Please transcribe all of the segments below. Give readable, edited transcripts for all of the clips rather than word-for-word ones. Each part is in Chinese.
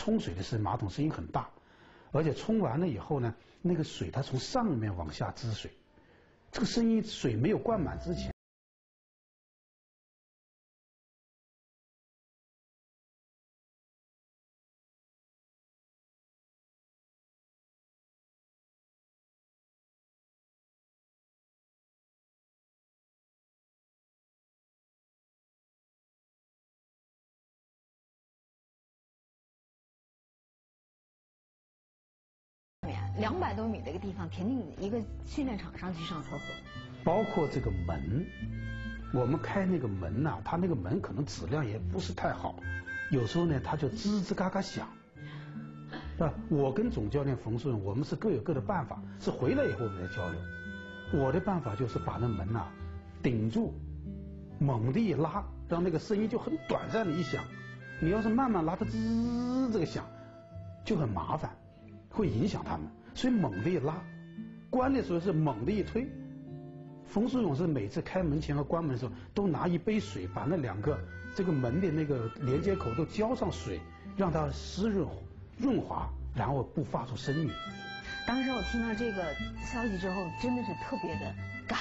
冲水的时候，马桶声音很大，而且冲完了以后呢，那个水它从上面往下滋水，这个声音水没有灌满之前。200多米的一个地方，田径一个训练场上去上厕所，包括这个门，我们开那个门呐，它那个门可能质量也不是太好，有时候呢它就吱吱嘎嘎响，是吧？我跟总教练冯顺，我们是各有各的办法，是回来以后我们再交流。我的办法就是把那门呐顶住，猛地一拉，让那个声音就很短暂的一响。你要是慢慢拉，它吱这个响就很麻烦，会影响他们。所以猛地一拉，关的时候是猛地一推。冯书勇是每次开门前和关门的时候，都拿一杯水，把那2个这个门的那个连接口都浇上水，让它湿润滑，然后不发出声音。当时我听到这个消息之后，真的是特别的感。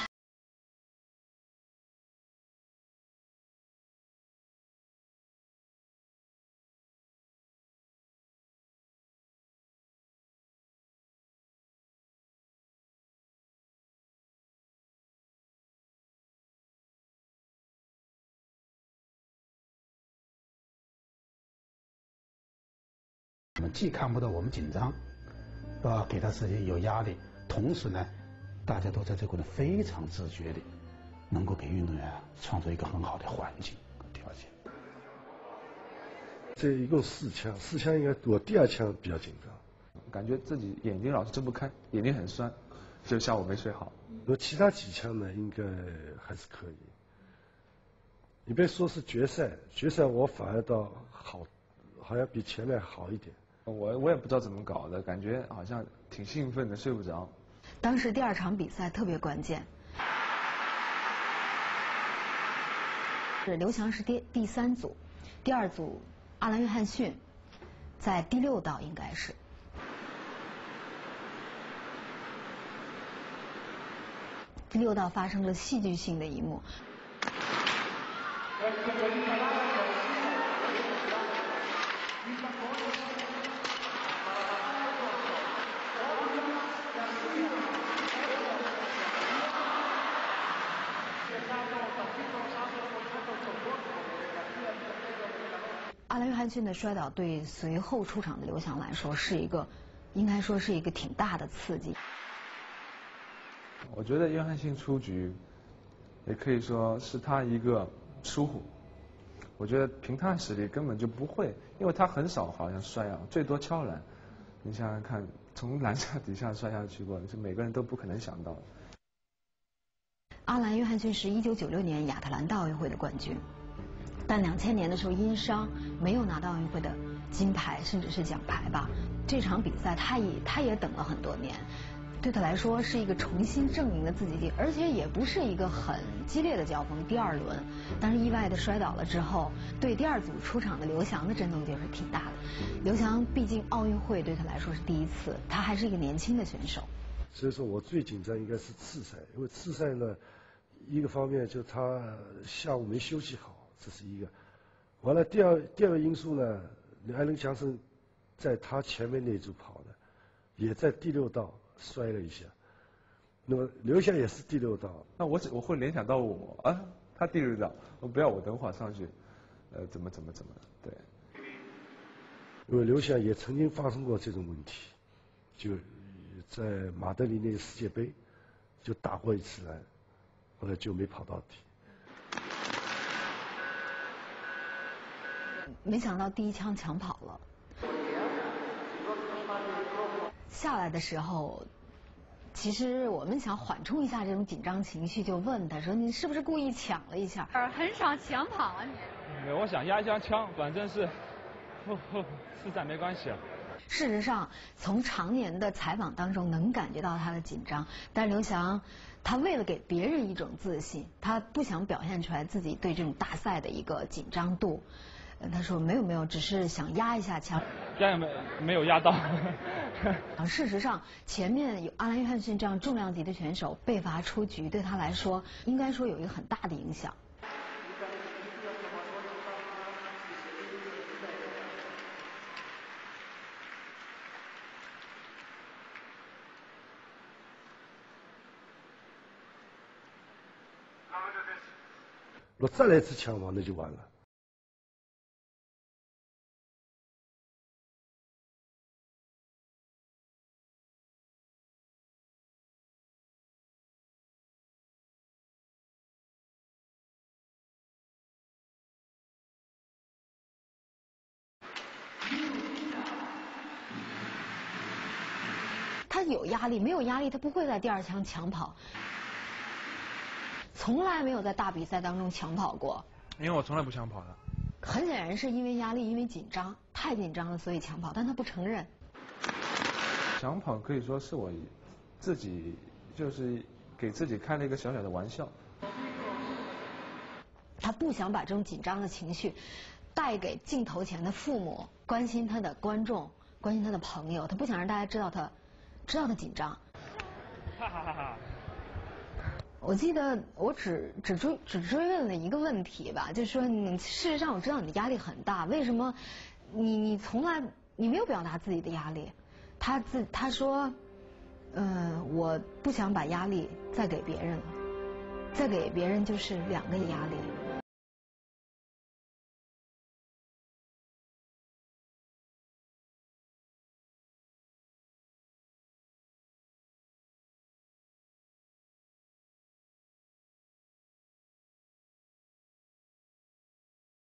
我们既看不到我们紧张，给他自己有压力，同时呢，大家都在这个呢非常自觉的，能够给运动员创造一个很好的环境和条件。这一共4枪，4枪应该我第2枪比较紧张，感觉自己眼睛老是睁不开，眼睛很酸，就下午没睡好。我其他几枪呢，应该还是可以。你别说是决赛我反而倒好像比前面好一点。我也不知道怎么搞的，感觉好像挺兴奋的，睡不着。当时第2场比赛特别关键，刘翔是第3组，第2组阿兰·约翰逊在第6道应该是。第6道发生了戏剧性的一幕。阿兰·约翰逊的摔倒对随后出场的刘翔来说是一个，应该说是一个挺大的刺激。我觉得约翰逊出局，也可以说是他一个疏忽。我觉得凭他的实力根本就不会，因为他很少好像摔啊，最多敲篮。你想想看，从篮下底下摔下去过，是每个人都不可能想到的。阿兰·约翰逊是1996年亚特兰大奥运会的冠军，但2000年的时候因伤没有拿到奥运会的金牌，甚至是奖牌吧。这场比赛他也等了很多年，对他来说是一个重新证明了自己，而且也不是一个很激烈的交锋。第2轮，但是意外的摔倒了之后，对第2组出场的刘翔的震动就是挺大的。刘翔毕竟奥运会对他来说是第1次，他还是一个年轻的选手。所以说我最紧张应该是次赛，因为次赛呢，一个方面就他下午没休息好，这是一个。完了第二个因素呢，艾伦强森在他前面那组跑的，也在第6道摔了一下。那么刘翔也是第6道。那我会联想到他第6道，我不要我等会儿上去，怎么，对。因为刘翔也曾经发生过这种问题，就在马德里那个世界杯就打过一次篮，后来就没跑到底。没想到第1枪抢跑了，下来的时候，其实我们想缓冲一下这种紧张情绪，就问他说：“你是不是故意抢了一下？”很少抢跑啊你。没有，我想压一下枪，反正是是在没关系啊。事实上，从常年的采访当中能感觉到他的紧张，但刘翔他为了给别人一种自信，他不想表现出来自己对这种大赛的一个紧张度。他说没有，只是想压一下枪。压也没有压到。事实上，前面有阿兰·约翰逊这样重量级的选手被罚出局，对他来说应该说有一个很大的影响。如果再来一次抢跑，那就完了。他有压力，没有压力他不会在第二枪抢跑，从来没有在大比赛当中抢跑过。因为我从来不抢跑的。很显然是因为压力，因为紧张，太紧张了，所以抢跑，但他不承认。抢跑可以说是我自己就是给自己开了一个小小的玩笑。他不想把这种紧张的情绪带给镜头前的父母、关心他的观众、关心他的朋友，他不想让大家知道他紧张。哈哈哈哈。我记得我只追问了一个问题吧，就是说事实上我知道你的压力很大，为什么你从来没有表达自己的压力？他说，我不想把压力再给别人了，再给别人就是2个压力。